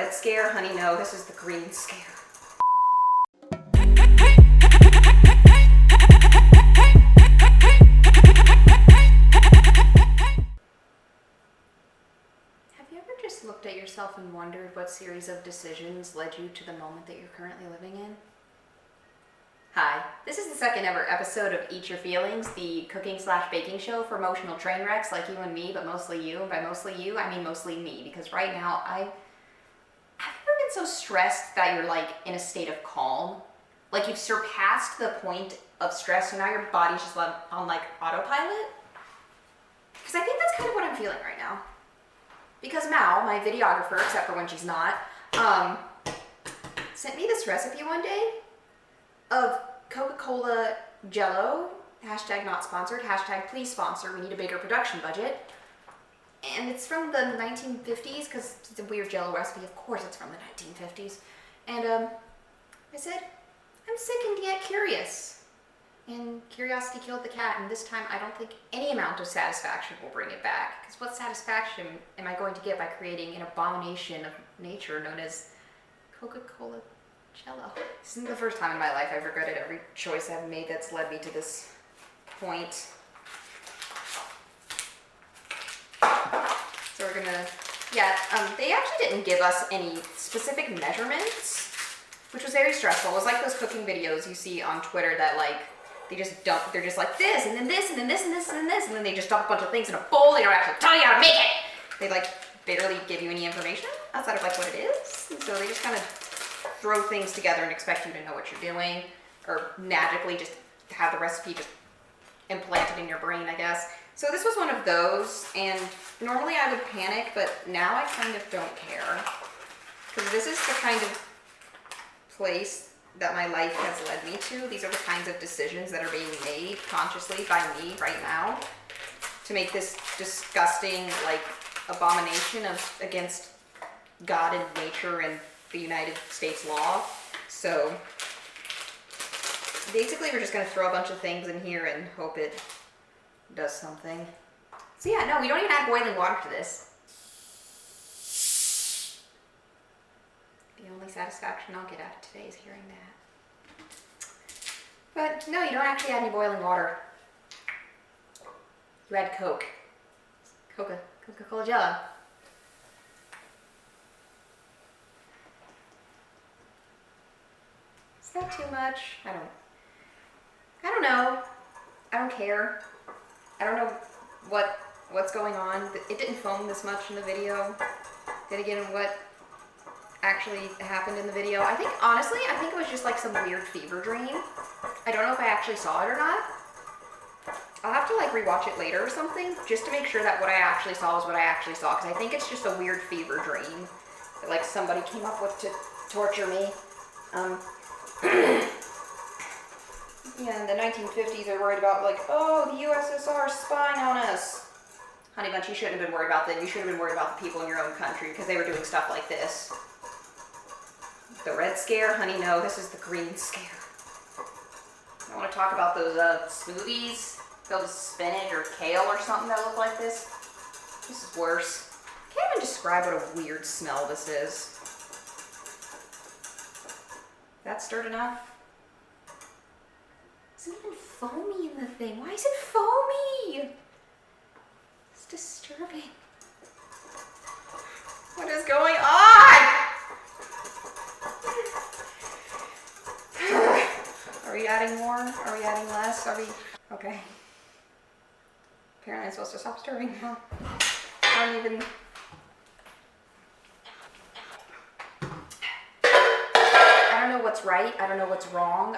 red scare, honey, no, this is the green scare. Have you ever just looked at yourself and wondered what series of decisions led you to the moment that you're currently living in? Hi, this is the second ever episode of Eat Your Feelings, the cooking/baking show for emotional train wrecks like you and me, but mostly you. And by mostly you, I mean mostly me, because right now have you ever been so stressed that you're like in a state of calm? Like you've surpassed the point of stress, so now your body's just on like autopilot? Because I think that's kind of what I'm feeling right now. Because Mal, my videographer, except for when she's not, sent me this recipe one day of COCA-COLA JELLO, hashtag not sponsored, hashtag please sponsor, we need a bigger production budget. And it's from the 1950s, because it's a weird JELLO recipe, of course it's from the 1950s. And I said, I'm sick and yet curious. And curiosity killed the cat, and this time I don't think any amount of satisfaction will bring it back. Because what satisfaction am I going to get by creating an abomination of nature known as COCA-COLA JELLO? This isn't the first time in my life I've regretted every choice I've made that's led me to this point. So we're gonna, they actually didn't give us any specific measurements, which was very stressful. It was like those cooking videos you see on Twitter that like, they just dump, they're just like this, and then this, and then this, and this, and then this, and then they just dump a bunch of things in a bowl. They don't actually tell you how to make it. They like barely give you any information outside of like what it is. And so they just kind of throw things together and expect you to know what you're doing, or magically just have the recipe just implanted in your brain, I guess. So this was one of those, and normally I would panic, but now I kind of don't care. Because this is the kind of place that my life has led me to. These are the kinds of decisions that are being made consciously by me right now to make this disgusting, like, abomination against God and nature and the United States law. So basically we're just gonna throw a bunch of things in here and hope it does something. So yeah, no, we don't even add boiling water to this. The only satisfaction I'll get out of today is hearing that. But no, you don't actually add any boiling water. You add Coke. Coca-Cola JELLO. Is that too much? I don't know. I don't care. I don't know what's going on. It didn't foam this much in the video. Then again, what actually happened in the video, honestly, I think it was just like some weird fever dream. I don't know if I actually saw it or not. I'll have to like rewatch it later or something, just to make sure that what I actually saw is what I actually saw, because I think it's just a weird fever dream that like somebody came up with to torture me. Yeah, in the 1950s they're worried about like, oh, the USSR spying on us. Honey bunch, you shouldn't have been worried about them. You should have been worried about the people in your own country, because they were doing stuff like this. The red scare, honey, no, this is the green scare. I want to talk about those smoothies filled with spinach or kale or something that look like this. This is worse. I can't even describe what a weird smell this is. That stirred enough? It's not even foamy in the thing. Why is it foamy? It's disturbing. What is going on? Are we adding more? Are we adding less? Okay. Apparently I'm supposed to stop stirring now. I don't even... I don't know what's right. I don't know what's wrong.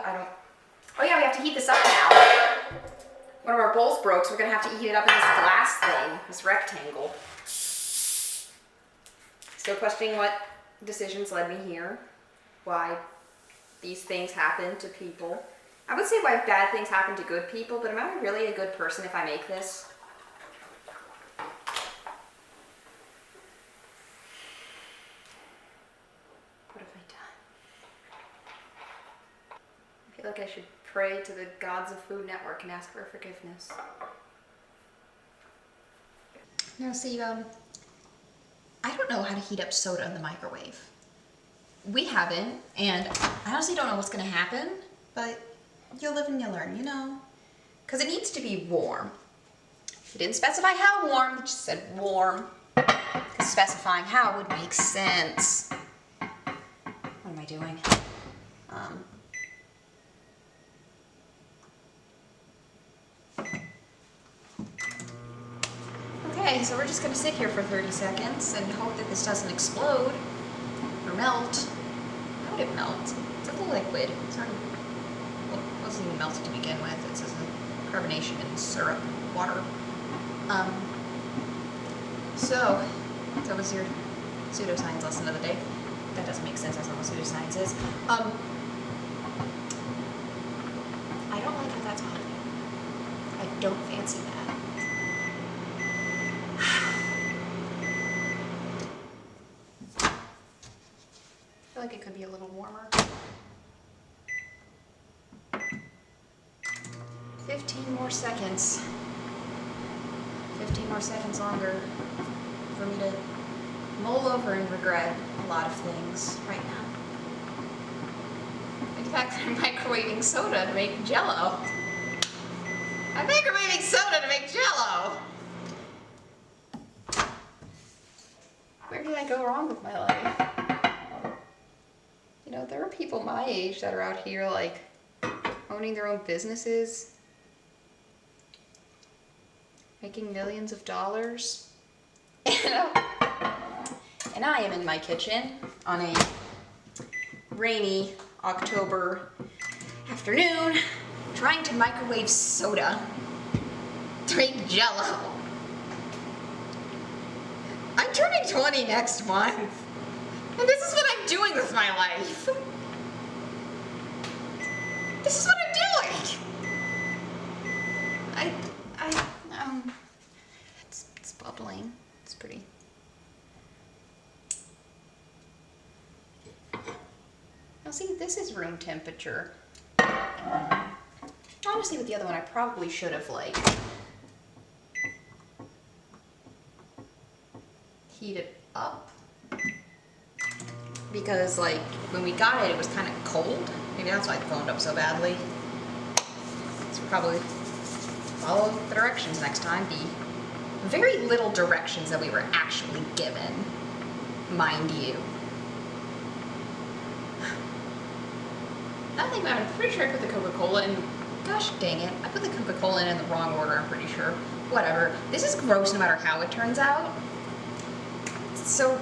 Oh yeah, we have to heat this up now. One of our bowls broke, so we're gonna have to heat it up in this glass thing, this rectangle. Still questioning what decisions led me here. Why these things happen to people. I would say why bad things happen to good people, but am I really a good person if I make this? What have I done? I feel like I should pray to the gods of Food Network and ask for forgiveness. Now see, I don't know how to heat up soda in the microwave. we haven't, and I honestly don't know what's gonna happen, but you live and you learn, you know? Because it needs to be warm. It didn't specify how warm, it just said warm. Because specifying how would make sense. What am I doing? Okay, so we're just gonna sit here for 30 seconds and hope that this doesn't explode or melt. How would it melt? It's a little liquid. It's already, well, it wasn't even melted to begin with. It says carbonation in syrup, water. So that was your pseudoscience lesson of the day. That doesn't make sense. That's not what pseudoscience is. I don't like how that's popping. I don't fancy that. I feel like it could be a little warmer. 15 more seconds. 15 more seconds longer for me to mull over and regret a lot of things right now. In fact, I'm microwaving soda to make JELLO. I'm microwaving soda to make JELLO! Where did I go wrong with my life? You know, there are people my age that are out here, like, owning their own businesses, making millions of dollars. And I am in my kitchen on a rainy October afternoon trying to microwave soda to make JELLO. I'm turning 20 next month, and this is what I'm doing with my life. This is what I'm doing. It's bubbling. It's pretty. Now see, this is room temperature. Honestly, with the other one, I probably should have, like, heated up. Because, like, when we got it, it was kind of cold. Maybe that's why it foamed up so badly. So probably follow the directions next time. The very little directions that we were actually given, mind you. Now I think about it, I'm pretty sure I put the Coca-Cola in. Gosh dang it, I put the Coca-Cola in the wrong order, I'm pretty sure. Whatever. This is gross no matter how it turns out. So,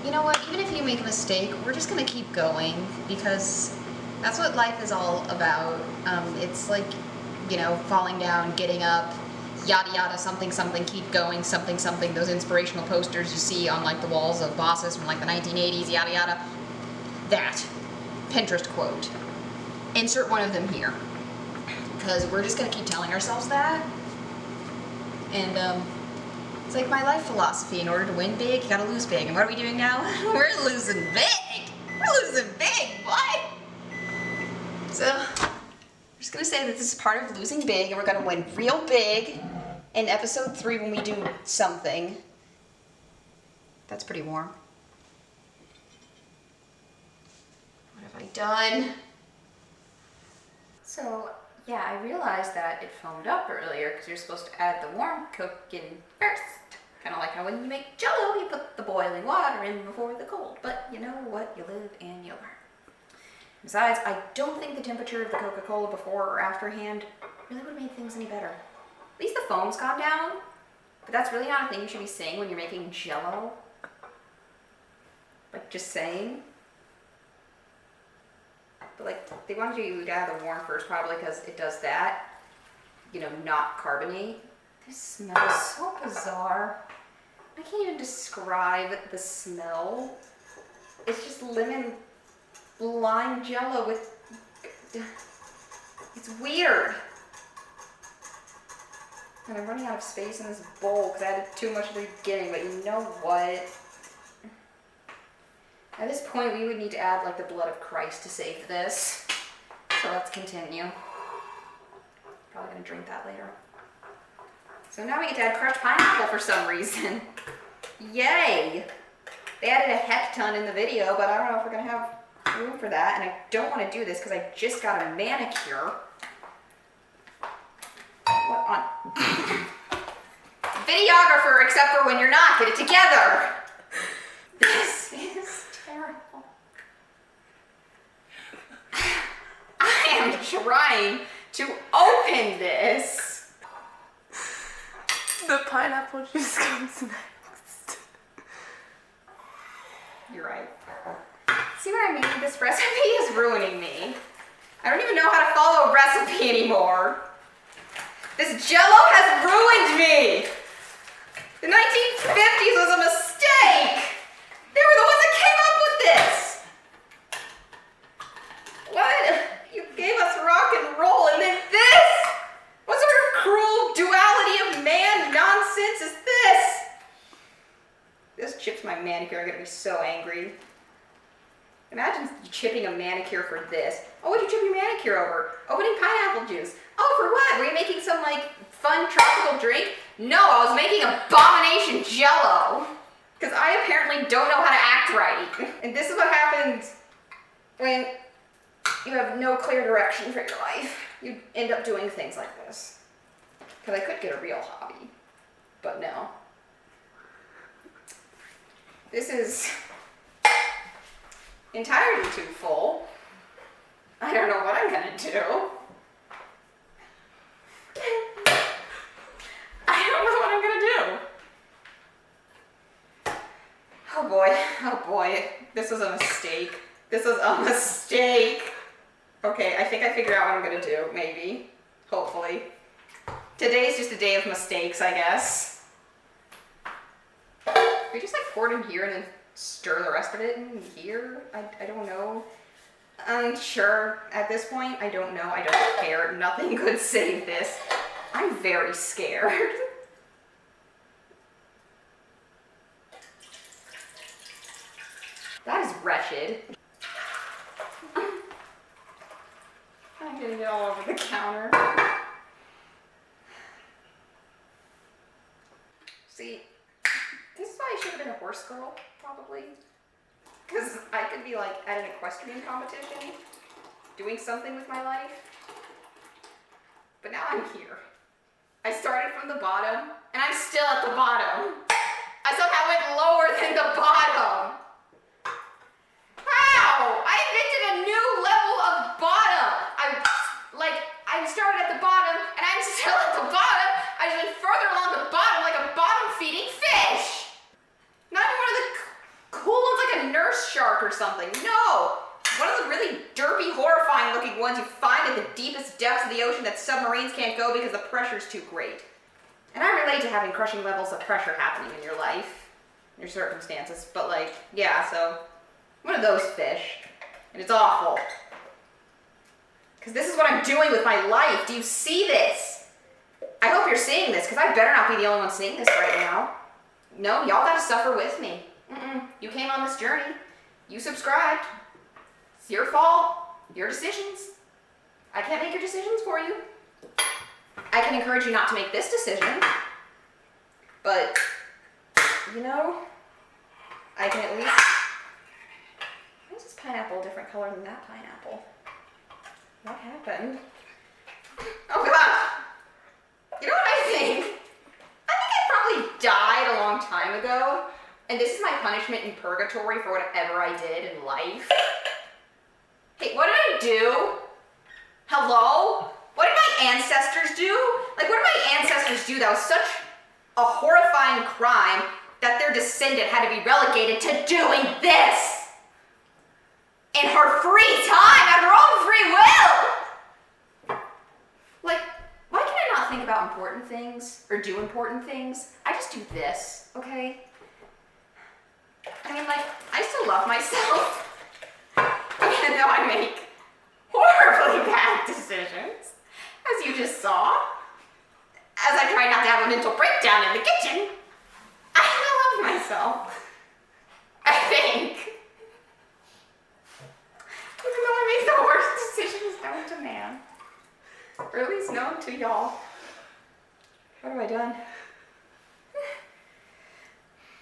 you know what, even if you make a mistake, we're just gonna keep going, because that's what life is all about. It's like, you know, falling down, getting up, yada yada, something something, keep going, something something, those inspirational posters you see on, like, the walls of bosses from, like, the 1980s, yada yada. That Pinterest quote. Insert one of them here. Because we're just gonna keep telling ourselves that. And, it's like my life philosophy. In order to win big, you gotta lose big. And what are we doing now? We're losing big! We're losing big! What? So, we're just gonna say that this is part of losing big, and we're gonna win real big in episode 3 when we do something. That's pretty warm. What have I done? So, yeah, I realized that it foamed up earlier because you're supposed to add the warm Coke in first. Kind of like how when you make JELLO, you put the boiling water in before the cold. But you know what? You live and you learn. Besides, I don't think the temperature of the Coca-Cola before or afterhand really would have made things any better. At least the foam's gone down. But that's really not a thing you should be saying when you're making JELLO. Like, just saying. But, like, they wanted you to add the warm first probably because it does that. You know, not carbonate. This smells so bizarre. I can't even describe the smell. It's just lemon lime JELLO with... It's weird. And I'm running out of space in this bowl because I added too much at the beginning, but you know what? At this point, we would need to add, like, the blood of Christ to save this. So let's continue. Probably gonna drink that later. So now we get to add crushed pineapple for some reason. Yay! They added a heck ton in the video, but I don't know if we're gonna have room for that. And I don't want to do this because I just got a manicure. What on? Videographer, except for when you're not. Get it together. This is terrible. I am trying to open this. The pineapple juice comes next. You're right. See what I mean? This recipe is ruining me. I don't even know how to follow a recipe anymore. This JELLO has ruined me. The 1950s was a mistake. They were the ones that came up with this. What? You gave us rock and roll and then this? What sort of cruel duality of man nonsense is this? This chips my manicure. I'm gonna be so angry. Imagine chipping a manicure for this. Oh, what'd you chip your manicure over? Opening pineapple juice. Oh, for what? Were you making some like fun tropical drink? No, I was making abomination JELLO. Because I apparently don't know how to act right. And this is what happens when you have no clear direction for your life. You end up doing things like this. Because I could get a real hobby, but no. This is entirely too full. I don't know what I'm gonna do. I don't know what I'm gonna do. Oh boy, oh boy. This was a mistake. This was a mistake. Okay, I think I figured out what I'm gonna do, maybe. Hopefully. Today's just a day of mistakes, I guess. We just like pour it in here and then stir the rest of it in here? I don't know. Unsure at this point. I don't know. I don't care. Nothing could save this. I'm very scared. That is wretched. I'm getting it all over the counter. See, this is why I should have been a horse girl, probably. Because I could be like at an equestrian competition, doing something with my life. But now I'm here. I started from the bottom, and I'm still at the bottom. I somehow went lower than the bottom. How? I invented a new level of bottom. I started at the bottom, and I'm still at the bottom. I just went further along the bottom like a bottom-feeding fish. Not even one of the cool ones like a nurse shark or something. No. One of the really derpy, horrifying looking ones you find at the deepest depths of the ocean that submarines can't go because the pressure's too great. And I relate to having crushing levels of pressure happening in your life, in your circumstances. But like, yeah, so one of those fish. And it's awful. Because this is what I'm doing with my life. Do you see this? I hope you're seeing this, because I better not be the only one seeing this right now. No, y'all gotta suffer with me. You came on this journey. You subscribed. It's your fault. Your decisions. I can't make your decisions for you. I can encourage you not to make this decision. But, you know, I can at least... Why is this pineapple a different color than that pineapple? What happened? Oh god! You know what I think? I think I probably died a long time ago, and this is my punishment in purgatory for whatever I did in life. Hey, what did I do? Hello? What did my ancestors do? Like, what did my ancestors do that was such a horrifying crime that their descendant had to be relegated to doing this? In her free time, at her own free will! Like, why can I not think about important things, or do important things? I just do this, okay? I mean, like, I still love myself. Even though I make horribly bad decisions, as you just saw. As I try not to have a mental breakdown in the kitchen, I still love myself. I think. Even though I make the worst decisions known to man. Or at least known to y'all. What have I done?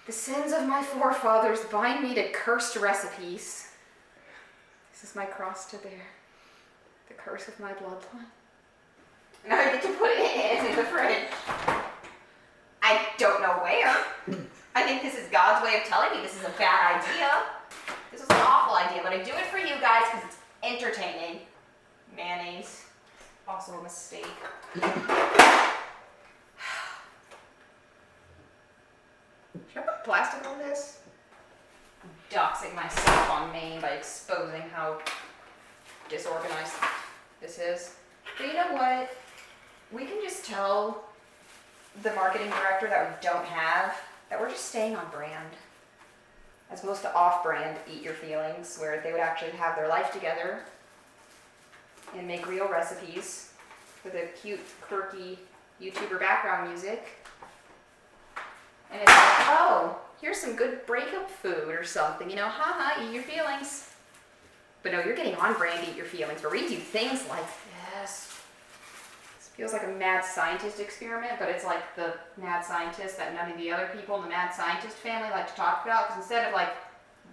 The sins of my forefathers bind me to cursed recipes. This is my cross to bear. The curse of my bloodline. Now I get to put it in the fridge. I don't know where. I think this is God's way of telling me this is a bad idea. This is an awful idea, but I do it for you guys because it's entertaining. Mayonnaise, also a mistake. Should I put plastic on this? I'm doxing myself on Maine by exposing how disorganized this is. But you know what? We can just tell the marketing director that we don't have that we're just staying on brand. As opposed to off-brand Eat Your Feelings, where they would actually have their life together and make real recipes with a cute, quirky YouTuber background music. And it's like, oh, here's some good breakup food or something, you know, haha, eat your feelings. But no, you're getting on brand Eat Your Feelings, where we do things like this. This feels like a mad scientist experiment, but it's like the mad scientist that none of the other people in the mad scientist family like to talk about, because instead of like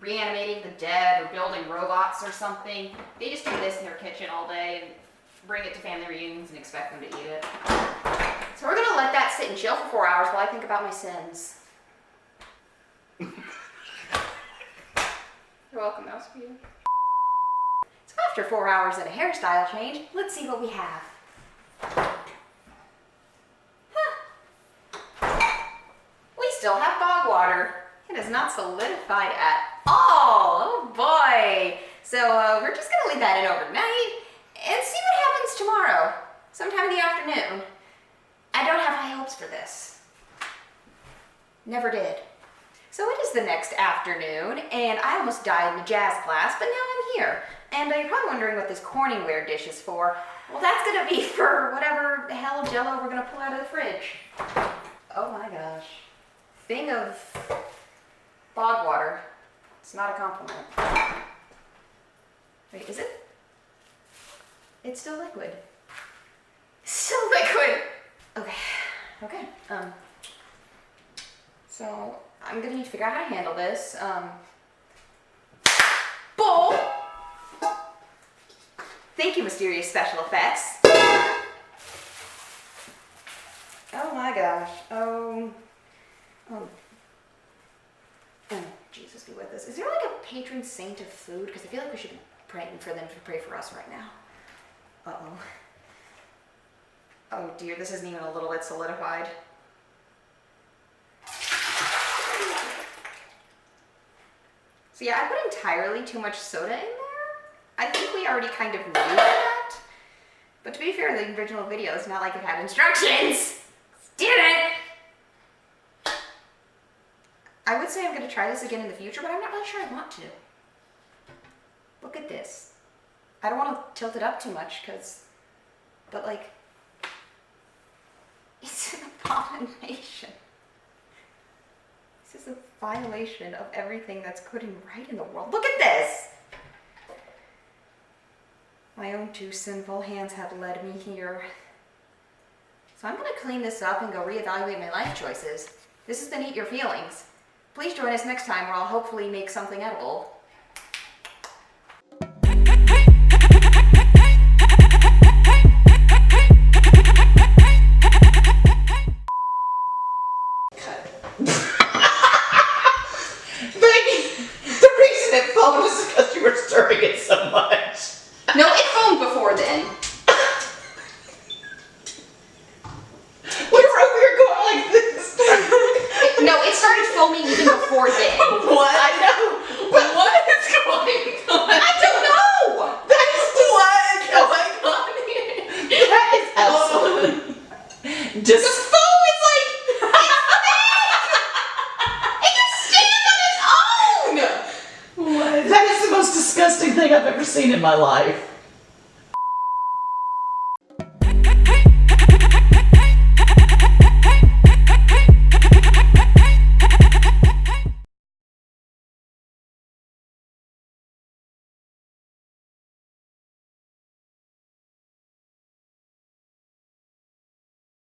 reanimating the dead or building robots or something, they just do this in their kitchen all day and bring it to family reunions and expect them to eat it. So we're gonna let that sit and chill for 4 hours while I think about my sins. You're welcome, that was for you. So after 4 hours and a hairstyle change, let's see what we have. We still have bog water. It is not solidified at all. Oh boy. So we're just gonna leave that in overnight and see what happens tomorrow, sometime in the afternoon. I don't have high hopes for this. Never did. So it is the next afternoon, and I almost died in a jazz class, but now I'm here. And you're probably wondering what this Corningware dish is for. Well, that's gonna be for whatever the hell JELLO we're gonna pull out of the fridge. Oh my gosh. Thing of bog water. It's not a compliment. Wait, is it? It's still liquid. Still liquid! Okay. So I'm gonna need to figure out how to handle this. Bowl! Thank you, mysterious special effects. Oh my gosh. Oh, Jesus be with us. Is there like a patron saint of food? Because I feel like we should be praying for them to pray for us right now. Uh-oh. Oh dear, this isn't even a little bit solidified. So yeah, I put entirely too much soda in there. I think we already kind of knew that. But to be fair, the original video is not like it had instructions. Didn't! I would say I'm going to try this again in the future, but I'm not really sure I want to. Look at this. I don't want to tilt it up too much, but like, it's an abomination. This is a violation of everything that's good and right in the world. Look at this! My own two sinful hands have led me here. So I'm going to clean this up and go reevaluate my life choices. This has been Eat Your Feelings. Please join us next time where I'll hopefully make something edible. Stirring it so much. No, it foamed before then. We were going like this. No, it started foaming even before then. What? I know. But what is going on? I don't know. That is what is going on here. That is absolutely just. The foam is like, it can stand on its own. What? That is the most disgusting thing I've ever seen in my life.